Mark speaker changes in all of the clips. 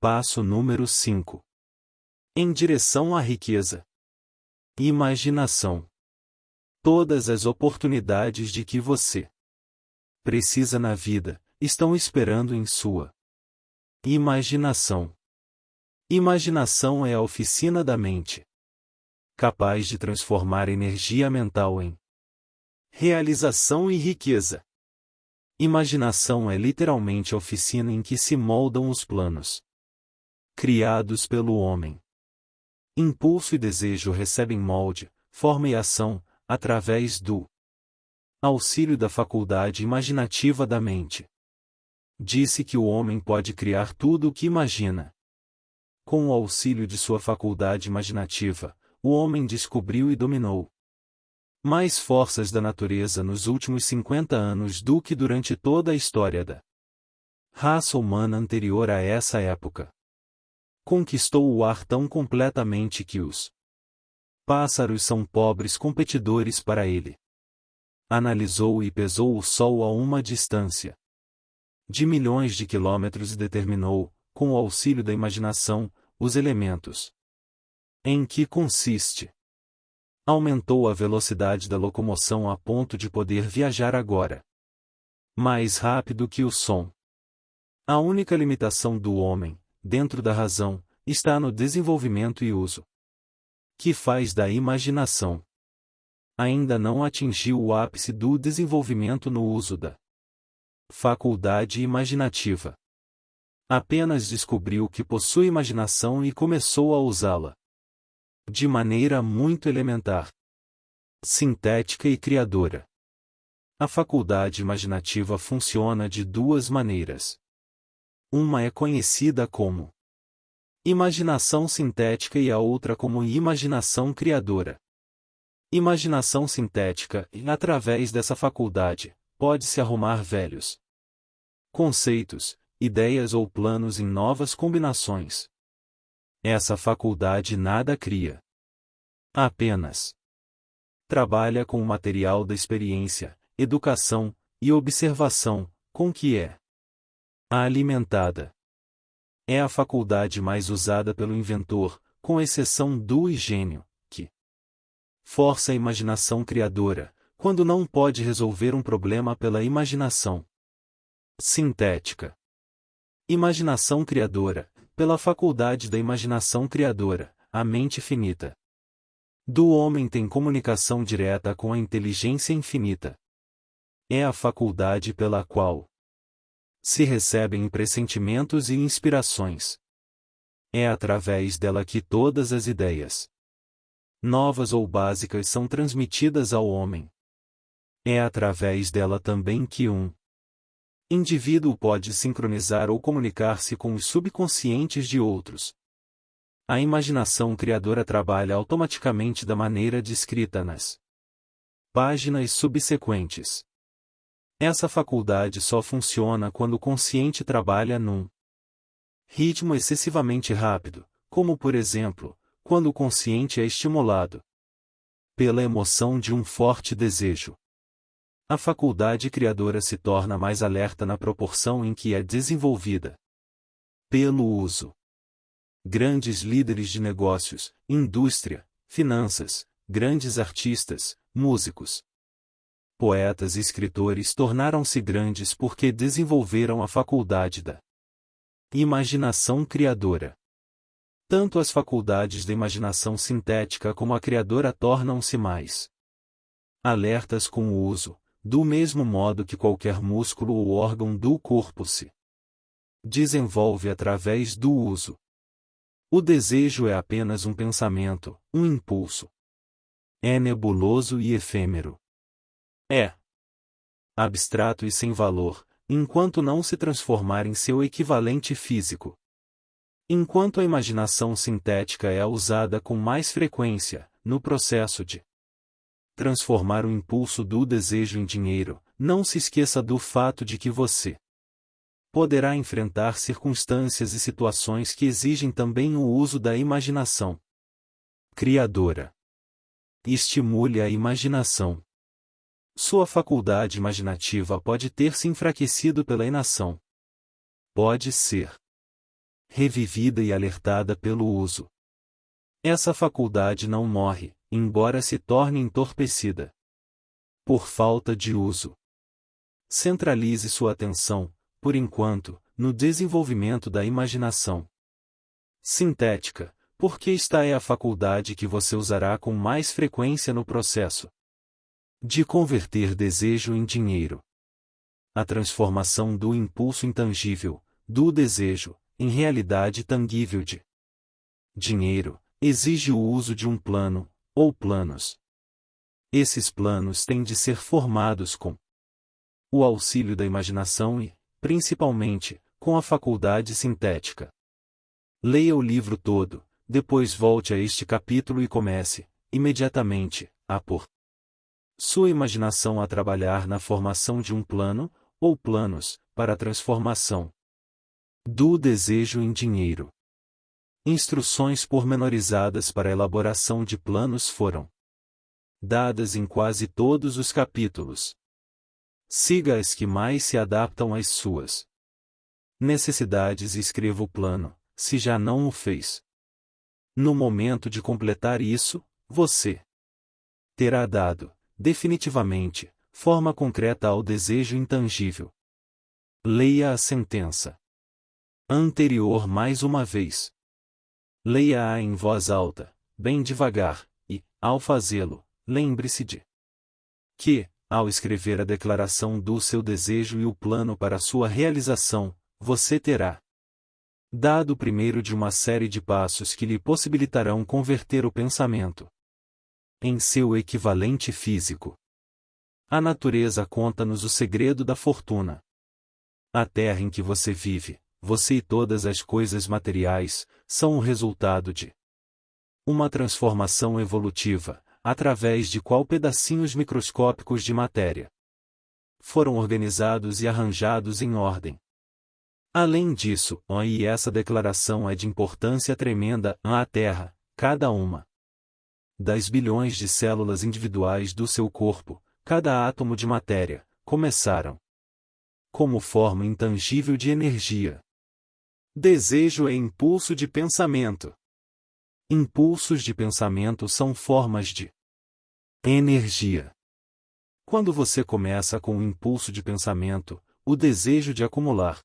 Speaker 1: Passo número 5. Em direção à riqueza. Imaginação. Todas as oportunidades de que você precisa na vida estão esperando em sua imaginação. Imaginação é a oficina da mente, capaz de transformar energia mental em realização e riqueza. Imaginação é literalmente a oficina em que se moldam os planos criados pelo homem. Impulso e desejo recebem molde, forma e ação, através do auxílio da faculdade imaginativa da mente. Disse que o homem pode criar tudo o que imagina. Com o auxílio de sua faculdade imaginativa, o homem descobriu e dominou mais forças da natureza nos últimos 50 anos do que durante toda a história da raça humana anterior a essa época. Conquistou o ar tão completamente que os pássaros são pobres competidores para ele. Analisou e pesou o Sol a uma distância de milhões de quilômetros e determinou, com o auxílio da imaginação, os elementos em que consiste. Aumentou a velocidade da locomoção a ponto de poder viajar agora mais rápido que o som. A única limitação do homem, dentro da razão, está no desenvolvimento e uso que faz da imaginação. Ainda não atingiu o ápice do desenvolvimento no uso da faculdade imaginativa. Apenas descobriu que possui imaginação e começou a usá-la de maneira muito elementar, sintética e criadora. A faculdade imaginativa funciona de duas maneiras. Uma é conhecida como imaginação sintética e a outra como imaginação criadora. Imaginação sintética, e através dessa faculdade, pode-se arrumar velhos conceitos, ideias ou planos em novas combinações. Essa faculdade nada cria. Apenas trabalha com o material da experiência, educação e observação, com que é alimentada. É a faculdade mais usada pelo inventor, com exceção do gênio, que força a imaginação criadora, quando não pode resolver um problema pela imaginação sintética. Imaginação criadora, pela faculdade da imaginação criadora, a mente finita do homem tem comunicação direta com a inteligência infinita. É a faculdade pela qual se recebem pressentimentos e inspirações. É através dela que todas as ideias novas ou básicas são transmitidas ao homem. É através dela também que um indivíduo pode sincronizar ou comunicar-se com os subconscientes de outros. A imaginação criadora trabalha automaticamente da maneira descrita nas páginas subsequentes. Essa faculdade só funciona quando o consciente trabalha num ritmo excessivamente rápido, como por exemplo, quando o consciente é estimulado pela emoção de um forte desejo. A faculdade criadora se torna mais alerta na proporção em que é desenvolvida pelo uso. Grandes líderes de negócios, indústria, finanças, grandes artistas, músicos, poetas e escritores tornaram-se grandes porque desenvolveram a faculdade da imaginação criadora. Tanto as faculdades da imaginação sintética como a criadora tornam-se mais alertas com o uso, do mesmo modo que qualquer músculo ou órgão do corpo se desenvolve através do uso. O desejo é apenas um pensamento, um impulso. É nebuloso e efêmero. É abstrato e sem valor, enquanto não se transformar em seu equivalente físico. Enquanto a imaginação sintética é usada com mais frequência, no processo de transformar o impulso do desejo em dinheiro, não se esqueça do fato de que você poderá enfrentar circunstâncias e situações que exigem também o uso da imaginação criadora. Estimule a imaginação. Sua faculdade imaginativa pode ter se enfraquecido pela inação. Pode ser revivida e alertada pelo uso. Essa faculdade não morre, embora se torne entorpecida por falta de uso. Centralize sua atenção, por enquanto, no desenvolvimento da imaginação sintética, porque esta é a faculdade que você usará com mais frequência no processo de converter desejo em dinheiro. A transformação do impulso intangível, do desejo, em realidade tangível de dinheiro, exige o uso de um plano, ou planos. Esses planos têm de ser formados com o auxílio da imaginação e, principalmente, com a faculdade sintética. Leia o livro todo, depois volte a este capítulo e comece, imediatamente, a pôr sua imaginação a trabalhar na formação de um plano, ou planos, para a transformação do desejo em dinheiro. Instruções pormenorizadas para a elaboração de planos foram dadas em quase todos os capítulos. Siga as que mais se adaptam às suas necessidades e escreva o plano, se já não o fez. No momento de completar isso, você terá dado, definitivamente, forma concreta ao desejo intangível. Leia a sentença anterior mais uma vez. Leia-a em voz alta, bem devagar, e, ao fazê-lo, lembre-se de que, ao escrever a declaração do seu desejo e o plano para sua realização, você terá dado o primeiro de uma série de passos que lhe possibilitarão converter o pensamento em seu equivalente físico. A natureza conta-nos o segredo da fortuna. A terra em que você vive, você e todas as coisas materiais, são o resultado de uma transformação evolutiva, através de qual pedacinhos microscópicos de matéria foram organizados e arranjados em ordem. Além disso, e essa declaração é de importância tremenda, a Terra, cada uma das bilhões de células individuais do seu corpo, cada átomo de matéria, começaram como forma intangível de energia. Desejo é impulso de pensamento. Impulsos de pensamento são formas de energia. Quando você começa com o impulso de pensamento, o desejo de acumular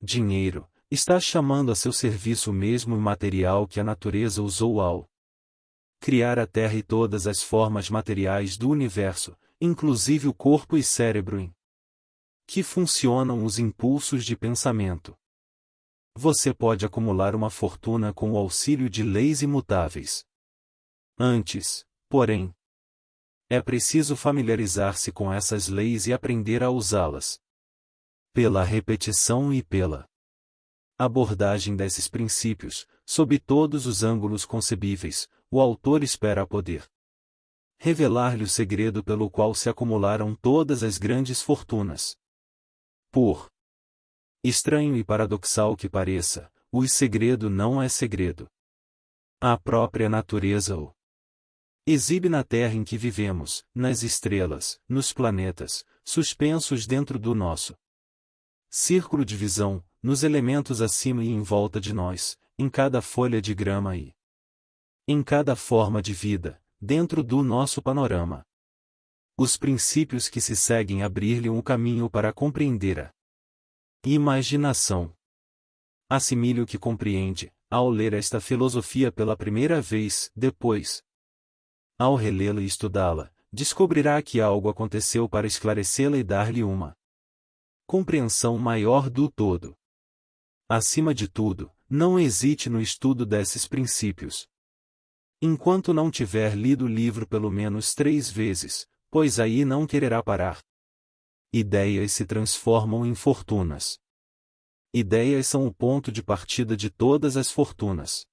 Speaker 1: dinheiro, está chamando a seu serviço o mesmo material que a natureza usou ao criar a Terra e todas as formas materiais do universo, inclusive o corpo e cérebro em que funcionam os impulsos de pensamento. Você pode acumular uma fortuna com o auxílio de leis imutáveis. Antes, porém, é preciso familiarizar-se com essas leis e aprender a usá-las. Pela repetição e pela abordagem desses princípios, sob todos os ângulos concebíveis, o autor espera poder revelar-lhe o segredo pelo qual se acumularam todas as grandes fortunas. Por estranho e paradoxal que pareça, o segredo não é segredo. A própria natureza o exibe na Terra em que vivemos, nas estrelas, nos planetas, suspensos dentro do nosso círculo de visão, nos elementos acima e em volta de nós, em cada folha de grama e em cada forma de vida, dentro do nosso panorama. Os princípios que se seguem abrir-lhe um caminho para compreender a imaginação. Assimile o que compreende, ao ler esta filosofia pela primeira vez, depois, ao relê-la e estudá-la, descobrirá que algo aconteceu para esclarecê-la e dar-lhe uma compreensão maior do todo. Acima de tudo, não hesite no estudo desses princípios. Enquanto não tiver lido o livro pelo menos 3 vezes, pois aí não quererá parar. Ideias se transformam em fortunas. Ideias são o ponto de partida de todas as fortunas.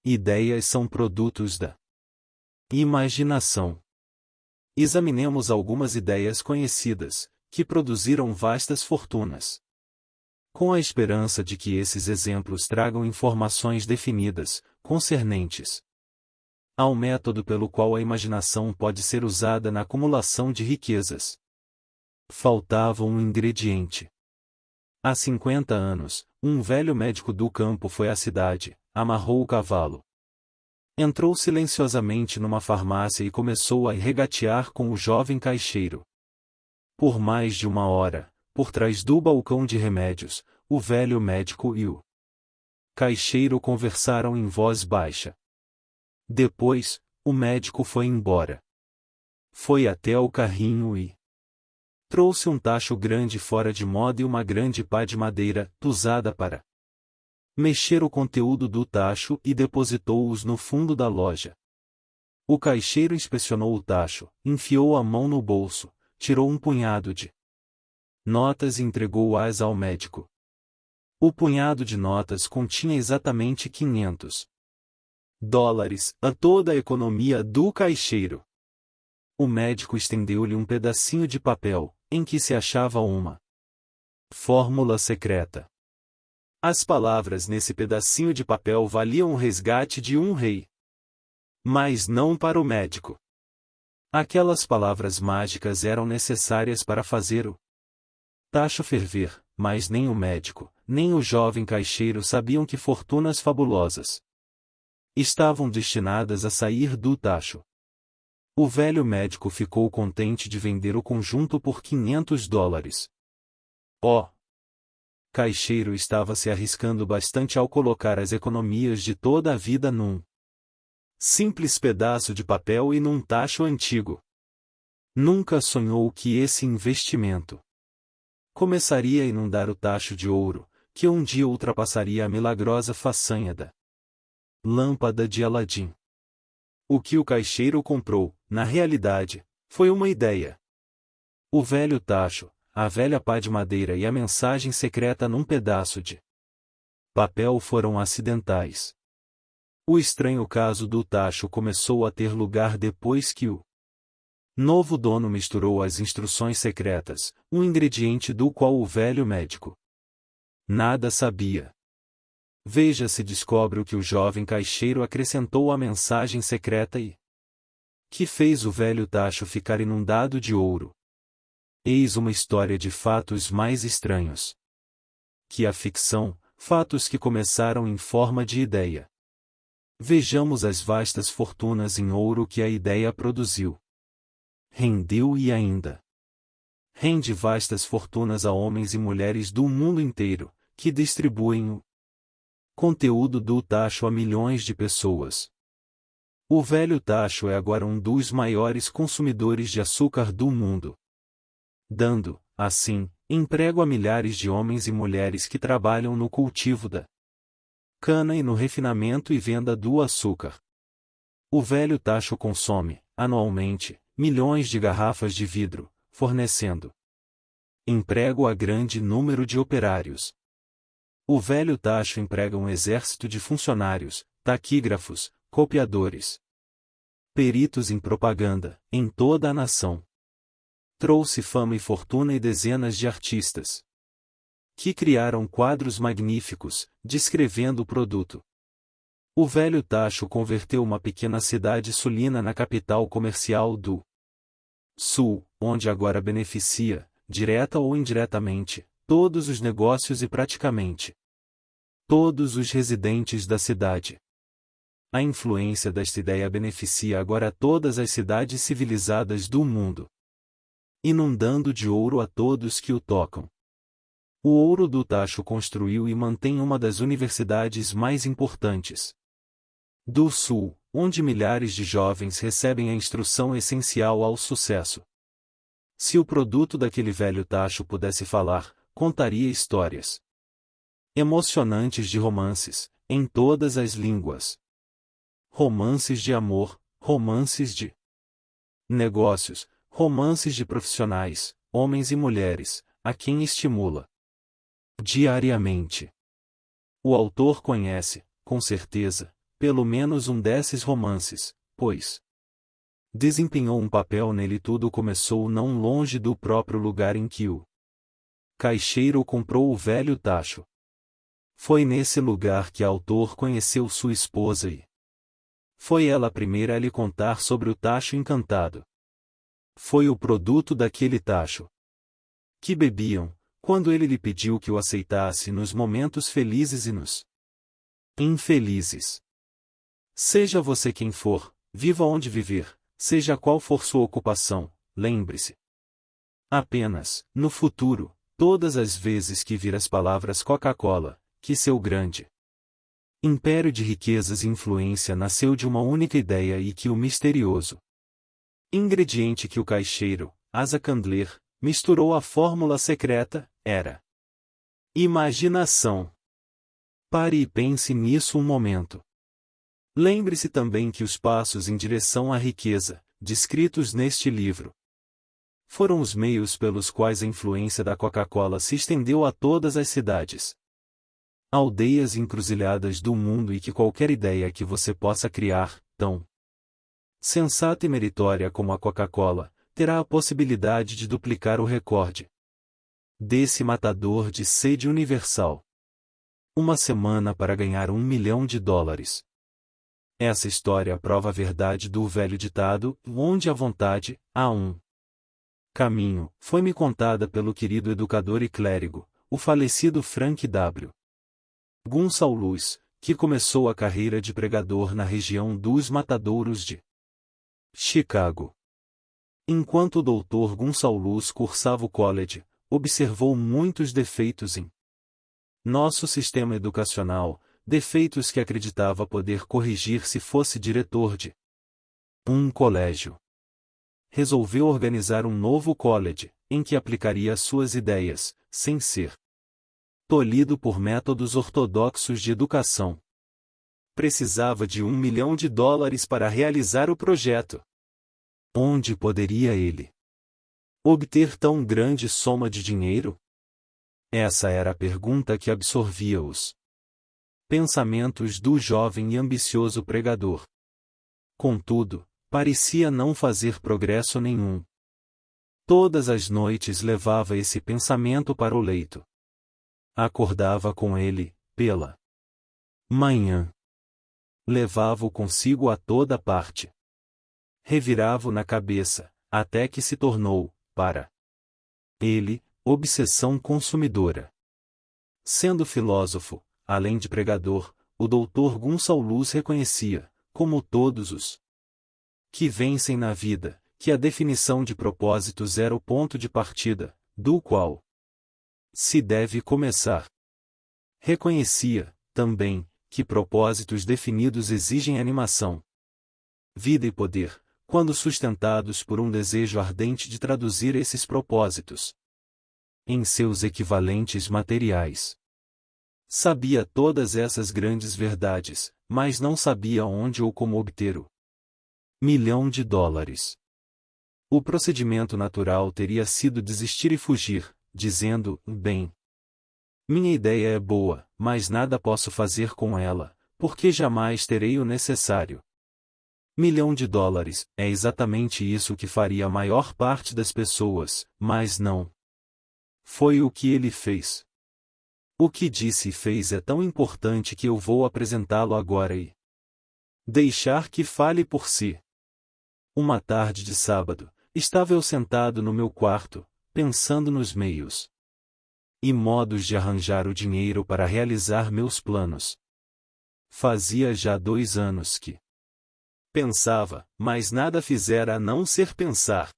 Speaker 1: Ideias são produtos da imaginação. Examinemos algumas ideias conhecidas, que produziram vastas fortunas. Com a esperança de que esses exemplos tragam informações definidas, concernentes ao método pelo qual a imaginação pode ser usada na acumulação de riquezas. Faltava um ingrediente. Há 50 anos, um velho médico do campo foi à cidade, amarrou o cavalo. Entrou silenciosamente numa farmácia e começou a regatear com o jovem caixeiro. Por mais de uma hora, por trás do balcão de remédios, o velho médico e o caixeiro conversaram em voz baixa. Depois, o médico foi embora. Foi até o carrinho e trouxe um tacho grande fora de moda e uma grande pá de madeira, usada para mexer o conteúdo do tacho e depositou-os no fundo da loja. O caixeiro inspecionou o tacho, enfiou a mão no bolso, tirou um punhado de notas e entregou-as ao médico. O punhado de notas continha exatamente $500, a toda a economia do caixeiro. O médico estendeu-lhe um pedacinho de papel, em que se achava uma fórmula secreta. As palavras nesse pedacinho de papel valiam o resgate de um rei. Mas não para o médico. Aquelas palavras mágicas eram necessárias para fazer o tacho ferver, mas nem o médico, nem o jovem caixeiro sabiam que fortunas fabulosas estavam destinadas a sair do tacho. O velho médico ficou contente de vender o conjunto por $500. O caixeiro estava se arriscando bastante ao colocar as economias de toda a vida num simples pedaço de papel e num tacho antigo. Nunca sonhou que esse investimento começaria a inundar o tacho de ouro, que um dia ultrapassaria a milagrosa façanha da lâmpada de Aladim. O que o caixeiro comprou, na realidade, foi uma ideia. O velho tacho, a velha pá de madeira e a mensagem secreta num pedaço de papel foram acidentais. O estranho caso do tacho começou a ter lugar depois que o novo dono misturou as instruções secretas, um ingrediente do qual o velho médico nada sabia. Veja se descobre o que o jovem caixeiro acrescentou à mensagem secreta e que fez o velho tacho ficar inundado de ouro. Eis uma história de fatos mais estranhos que a ficção, fatos que começaram em forma de ideia. Vejamos as vastas fortunas em ouro que a ideia produziu. Rendeu e ainda rende vastas fortunas a homens e mulheres do mundo inteiro, que distribuem o conteúdo do tacho a milhões de pessoas. O velho tacho é agora um dos maiores consumidores de açúcar do mundo, dando, assim, emprego a milhares de homens e mulheres que trabalham no cultivo da cana e no refinamento e venda do açúcar. O velho tacho consome, anualmente, milhões de garrafas de vidro, fornecendo emprego a grande número de operários. O velho tacho emprega um exército de funcionários, taquígrafos, copiadores, peritos em propaganda, em toda a nação. Trouxe fama e fortuna e dezenas de artistas que criaram quadros magníficos, descrevendo o produto. O velho tacho converteu uma pequena cidade sulina na capital comercial do Sul, onde agora beneficia, direta ou indiretamente, todos os negócios e praticamente todos os residentes da cidade. A influência desta ideia beneficia agora todas as cidades civilizadas do mundo, inundando de ouro a todos que o tocam. O ouro do tacho construiu e mantém uma das universidades mais importantes do Sul, onde milhares de jovens recebem a instrução essencial ao sucesso. Se o produto daquele velho tacho pudesse falar, contaria histórias emocionantes de romances, em todas as línguas. Romances de amor, romances de negócios, romances de profissionais, homens e mulheres, a quem estimula diariamente. O autor conhece, com certeza, pelo menos um desses romances, pois desempenhou um papel nele. Tudo começou não longe do próprio lugar em que o caixeiro comprou o velho tacho. Foi nesse lugar que o autor conheceu sua esposa e foi ela a primeira a lhe contar sobre o tacho encantado. Foi o produto daquele tacho que bebiam, quando ele lhe pediu que o aceitasse nos momentos felizes e nos infelizes. Seja você quem for, viva onde viver, seja qual for sua ocupação, lembre-se. Apenas, no futuro, todas as vezes que vir as palavras Coca-Cola, que seu grande império de riquezas e influência nasceu de uma única ideia e que o misterioso ingrediente que o caixeiro, Asa Candler, misturou à fórmula secreta, era imaginação. Pare e pense nisso um momento. Lembre-se também que os passos em direção à riqueza, descritos neste livro, foram os meios pelos quais a influência da Coca-Cola se estendeu a todas as cidades, aldeias e encruzilhadas do mundo e que qualquer ideia que você possa criar, tão sensata e meritória como a Coca-Cola, terá a possibilidade de duplicar o recorde desse matador de sede universal. Uma semana para ganhar $1 milhão. Essa história prova a verdade do velho ditado, onde a vontade, há um caminho, foi-me contada pelo querido educador e clérigo, o falecido Frank W. Gonçalves, que começou a carreira de pregador na região dos Matadouros de Chicago. Enquanto o Dr. Gonçalves cursava o college, observou muitos defeitos em nosso sistema educacional, defeitos que acreditava poder corrigir se fosse diretor de um colégio. Resolveu organizar um novo college, em que aplicaria suas ideias, sem ser tolhido por métodos ortodoxos de educação. Precisava de $1 milhão para realizar o projeto. Onde poderia ele obter tão grande soma de dinheiro? Essa era a pergunta que absorvia os pensamentos do jovem e ambicioso pregador. Contudo, parecia não fazer progresso nenhum. Todas as noites levava esse pensamento para o leito. Acordava com ele, pela manhã. Levava-o consigo a toda parte. Revirava-o na cabeça, até que se tornou, para ele, obsessão consumidora. Sendo filósofo, além de pregador, o Dr. Gonçalves reconhecia, como todos os que vencem na vida, que a definição de propósitos era o ponto de partida, do qual se deve começar. Reconhecia, também, que propósitos definidos exigem animação, vida e poder, quando sustentados por um desejo ardente de traduzir esses propósitos em seus equivalentes materiais. Sabia todas essas grandes verdades, mas não sabia onde ou como obter o $1 milhão. O procedimento natural teria sido desistir e fugir, dizendo, bem, minha ideia é boa, mas nada posso fazer com ela, porque jamais terei o necessário $1 milhão. É exatamente isso que faria a maior parte das pessoas, mas não foi o que ele fez. O que disse e fez é tão importante que eu vou apresentá-lo agora e deixar que fale por si. Uma tarde de sábado, estava eu sentado no meu quarto, pensando nos meios e modos de arranjar o dinheiro para realizar meus planos. Fazia já 2 anos que pensava, mas nada fizera a não ser pensar.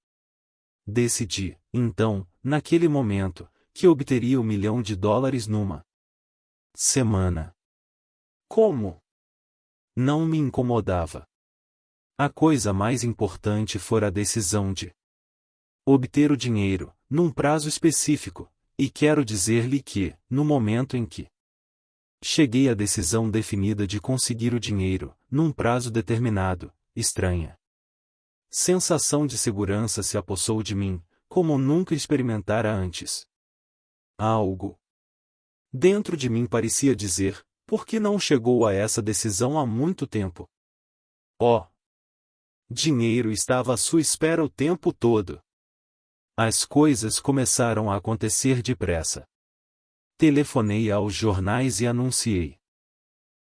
Speaker 1: Decidi, então, naquele momento, que obteria $1 milhão numa semana. Como? Não me incomodava. A coisa mais importante fora a decisão de obter o dinheiro, num prazo específico, e quero dizer-lhe que, no momento em que cheguei à decisão definida de conseguir o dinheiro, num prazo determinado, estranha sensação de segurança se apossou de mim, como nunca experimentara antes. Algo dentro de mim parecia dizer, por que não chegou a essa decisão há muito tempo? Oh! Dinheiro estava à sua espera o tempo todo. As coisas começaram a acontecer depressa. Telefonei aos jornais e anunciei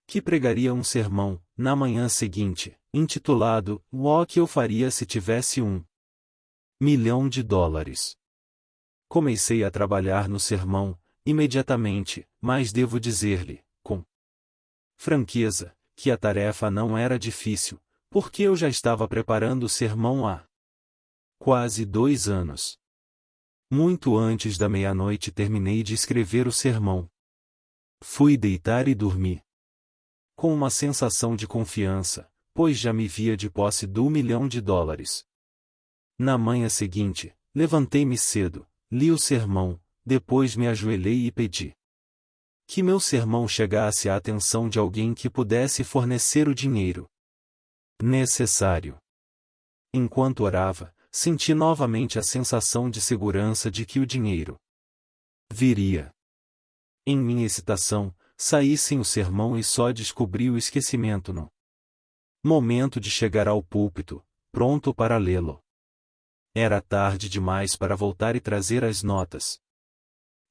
Speaker 1: que pregaria um sermão, na manhã seguinte, intitulado, O que eu faria se tivesse $1 milhão. Comecei a trabalhar no sermão, imediatamente, mas devo dizer-lhe, com franqueza, que a tarefa não era difícil, porque eu já estava preparando o sermão há quase 2 anos. Muito antes da meia-noite terminei de escrever o sermão. Fui deitar e dormi. Com uma sensação de confiança, pois já me via de posse do $1.000.000. Na manhã seguinte, levantei-me cedo, li o sermão, depois me ajoelhei e pedi que meu sermão chegasse à atenção de alguém que pudesse fornecer o dinheiro necessário. Enquanto orava, senti novamente a sensação de segurança de que o dinheiro viria. Em minha excitação, saí sem o sermão e só descobri o esquecimento no momento de chegar ao púlpito, pronto para lê-lo. Era tarde demais para voltar e trazer as notas.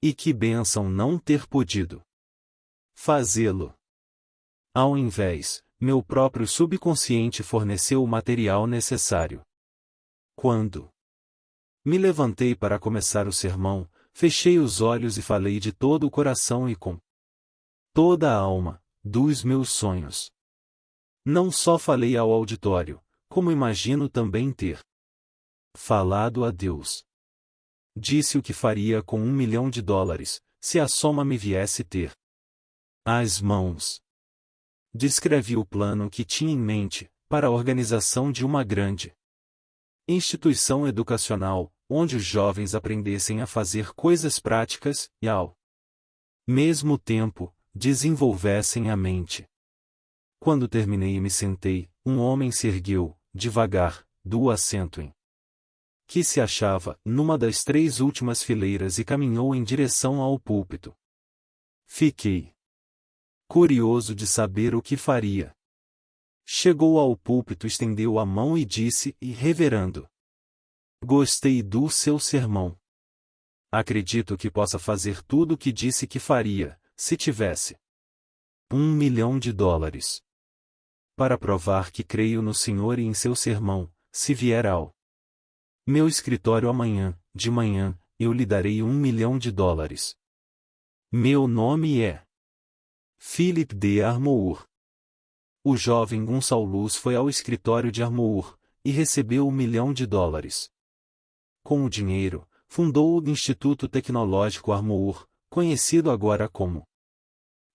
Speaker 1: E que bênção não ter podido fazê-lo. Ao invés, meu próprio subconsciente forneceu o material necessário. Quando me levantei para começar o sermão, fechei os olhos e falei de todo o coração e com toda a alma, dos meus sonhos. Não só falei ao auditório, como imagino também ter falado a Deus. Disse o que faria com $1.000.000, se a soma me viesse ter às mãos. Descrevi o plano que tinha em mente, para a organização de uma grande instituição educacional, onde os jovens aprendessem a fazer coisas práticas e, ao mesmo tempo, desenvolvessem a mente. Quando terminei e me sentei, um homem se ergueu, devagar, do assento em que se achava, numa das 3 últimas fileiras e caminhou em direção ao púlpito. Fiquei curioso de saber o que faria. Chegou ao púlpito, estendeu a mão e disse, reverendo: gostei do seu sermão. Acredito que possa fazer tudo o que disse que faria, se tivesse $1.000.000. Para provar que creio no Senhor e em seu sermão, se vier ao meu escritório amanhã, de manhã, eu lhe darei $1.000.000. Meu nome é Philip D. Armour. O jovem Gonçalves foi ao escritório de Armour, e recebeu $1.000.000. Com o dinheiro, fundou o Instituto Tecnológico Armour, conhecido agora como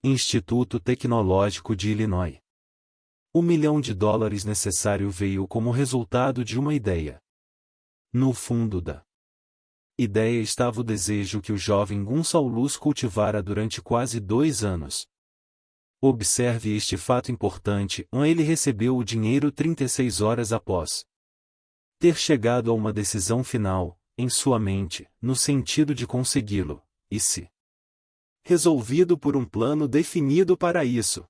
Speaker 1: Instituto Tecnológico de Illinois. O $1.000.000 necessário veio como resultado de uma ideia. No fundo da ideia estava o desejo que o jovem Gonçalves cultivara durante quase 2 anos. Observe este fato importante: ele recebeu o dinheiro 36 horas após ter chegado a uma decisão final, em sua mente, no sentido de consegui-lo, e se resolvido por um plano definido para isso.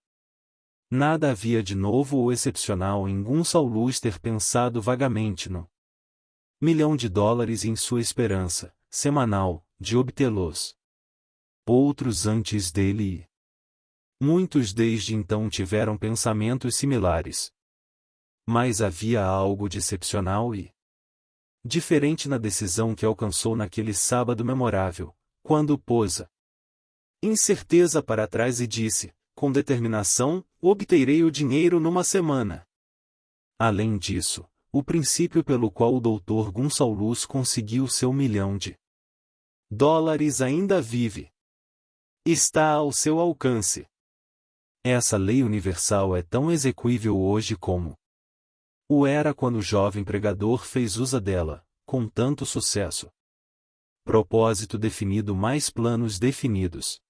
Speaker 1: Nada havia de novo ou excepcional em Gonçalves ter pensado vagamente no $1.000.000 em sua esperança, semanal, de obtê-los. Outros antes dele e muitos desde então tiveram pensamentos similares. Mas havia algo de excepcional e diferente na decisão que alcançou naquele sábado memorável, quando pôs a incerteza para trás e disse, com determinação: obterei o dinheiro numa semana. Além disso, o princípio pelo qual o Dr. Gonçalves conseguiu seu $1.000.000 ainda vive. Está ao seu alcance. Essa lei universal é tão execuível hoje como o era quando o jovem pregador fez uso dela, com tanto sucesso. Propósito definido mais planos definidos.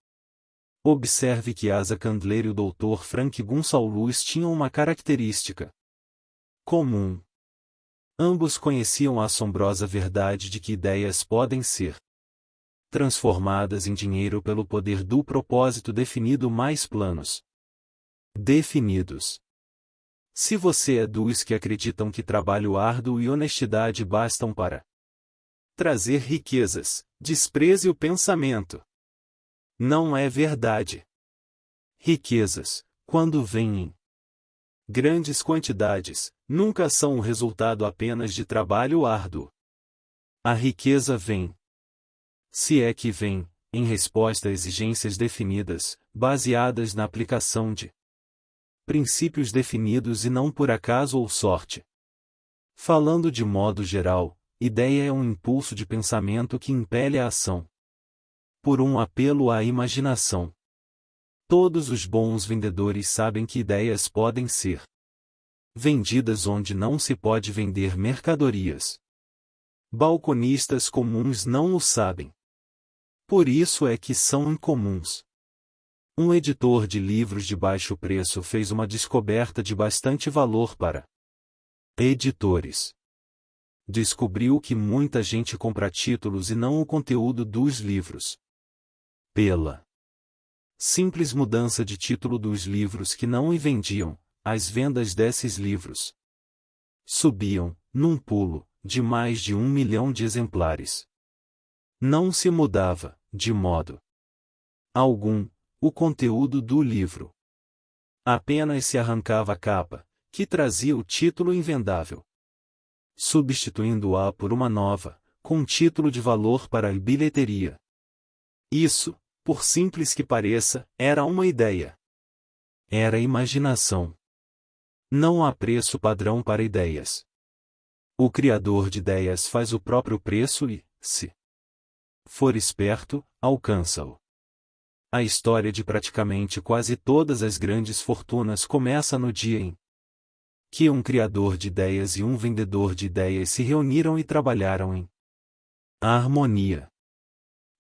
Speaker 1: Observe que Asa Candler e o Dr. Frank Gonçalves tinham uma característica comum. Ambos conheciam a assombrosa verdade de que ideias podem ser transformadas em dinheiro pelo poder do propósito definido mais planos definidos. Se você é dos que acreditam que trabalho árduo e honestidade bastam para trazer riquezas, despreze o pensamento. Não é verdade. Riquezas, quando vêm em grandes quantidades, nunca são o resultado apenas de trabalho árduo. A riqueza vem Se é que vem, em resposta a exigências definidas, baseadas na aplicação de princípios definidos e não por acaso ou sorte. Falando de modo geral, ideia é um impulso de pensamento que impele a ação. Por um apelo à imaginação. Todos os bons vendedores sabem que ideias podem ser vendidas onde não se pode vender mercadorias. Balconistas comuns não o sabem. Por isso é que são incomuns. Um editor de livros de baixo preço fez uma descoberta de bastante valor para editores. Descobriu que muita gente compra títulos e não o conteúdo dos livros. Pela simples mudança de título dos livros que não o vendiam, as vendas desses livros subiam, num pulo, de mais de 1 milhão de exemplares. Não se mudava, de modo algum, o conteúdo do livro. Apenas se arrancava a capa, que trazia o título invendável, substituindo-a por uma nova, com título de valor para a bilheteria. Isso, por simples que pareça, era uma ideia. Era imaginação. Não há preço padrão para ideias. O criador de ideias faz o próprio preço e, se for esperto, alcança-o. A história de praticamente quase todas as grandes fortunas começa no dia em que um criador de ideias e um vendedor de ideias se reuniram e trabalharam em harmonia.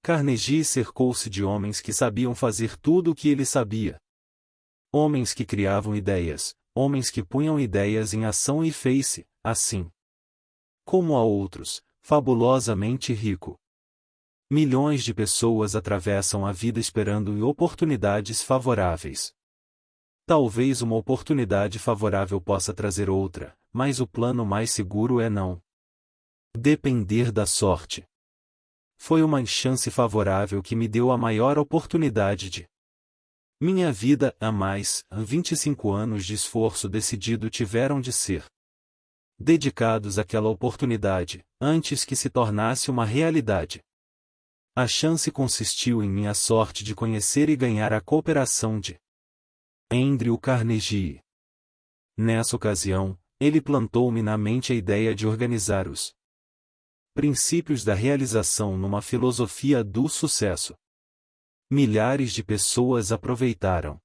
Speaker 1: Carnegie cercou-se de homens que sabiam fazer tudo o que ele sabia. Homens que criavam ideias, homens que punham ideias em ação e fez-se, assim, como a outros, fabulosamente rico. Milhões de pessoas atravessam a vida esperando oportunidades favoráveis. Talvez uma oportunidade favorável possa trazer outra, mas o plano mais seguro é não depender da sorte. Foi uma chance favorável que me deu a maior oportunidade de minha vida. A mais, 25 anos de esforço decidido tiveram de ser dedicados àquela oportunidade, antes que se tornasse uma realidade. A chance consistiu em minha sorte de conhecer e ganhar a cooperação de Andrew Carnegie. Nessa ocasião, ele plantou-me na mente a ideia de organizar os princípios da realização numa filosofia do sucesso. Milhares de pessoas aproveitaram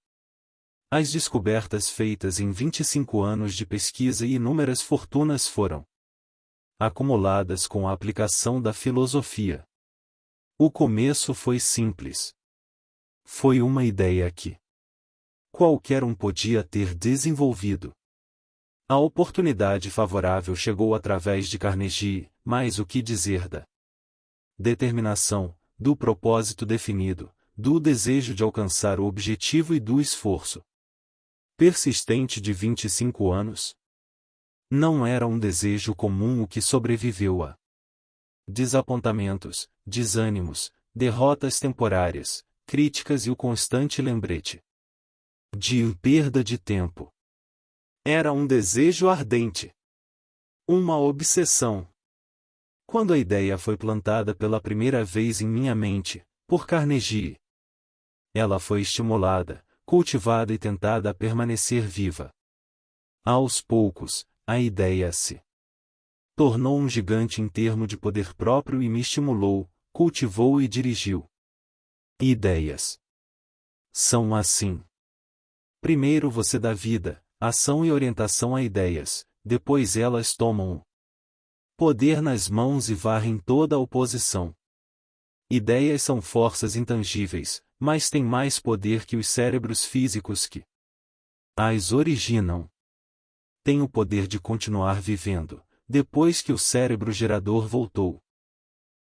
Speaker 1: as descobertas feitas em 25 anos de pesquisa e inúmeras fortunas foram acumuladas com a aplicação da filosofia. O começo foi simples. Foi uma ideia que qualquer um podia ter desenvolvido. A oportunidade favorável chegou através de Carnegie, mas o que dizer da determinação, do propósito definido, do desejo de alcançar o objetivo e do esforço persistente de 25 anos? Não era um desejo comum o que sobreviveu a desapontamentos, desânimos, derrotas temporárias, críticas e o constante lembrete de perda de tempo. Era um desejo ardente. Uma obsessão. Quando a ideia foi plantada pela primeira vez em minha mente, por Carnegie, ela foi estimulada, cultivada e tentada a permanecer viva. Aos poucos, a ideia se tornou um gigante em termos de poder próprio e me estimulou, cultivou e dirigiu. Ideias são assim. Primeiro você dá vida, ação e orientação a ideias, depois elas tomam o poder nas mãos e varrem toda a oposição. Ideias são forças intangíveis, mas têm mais poder que os cérebros físicos que as originam. Têm o poder de continuar vivendo, depois que o cérebro gerador voltou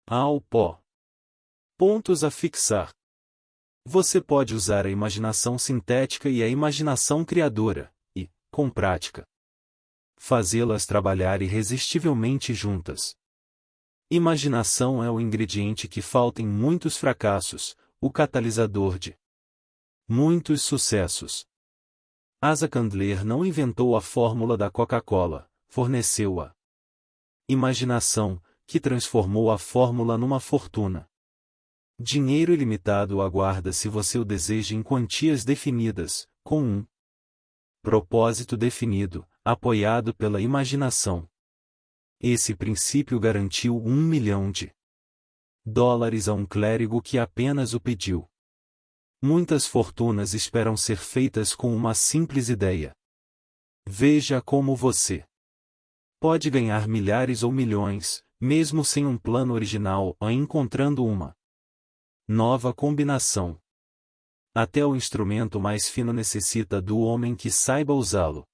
Speaker 1: ao pó. Pontos a fixar. Você pode usar a imaginação sintética e a imaginação criadora, e, com prática, fazê-las trabalhar irresistivelmente juntas. Imaginação é o ingrediente que falta em muitos fracassos, o catalisador de muitos sucessos. Asa Candler não inventou a fórmula da Coca-Cola, forneceu a imaginação, que transformou a fórmula numa fortuna. Dinheiro ilimitado o aguarda se você o deseja em quantias definidas, com um propósito definido, apoiado pela imaginação. Esse princípio garantiu $1 milhão a um clérigo que apenas o pediu. Muitas fortunas esperam ser feitas com uma simples ideia. Veja como você pode ganhar milhares ou milhões, mesmo sem um plano original ou encontrando uma nova combinação. Até o instrumento mais fino necessita do homem que saiba usá-lo.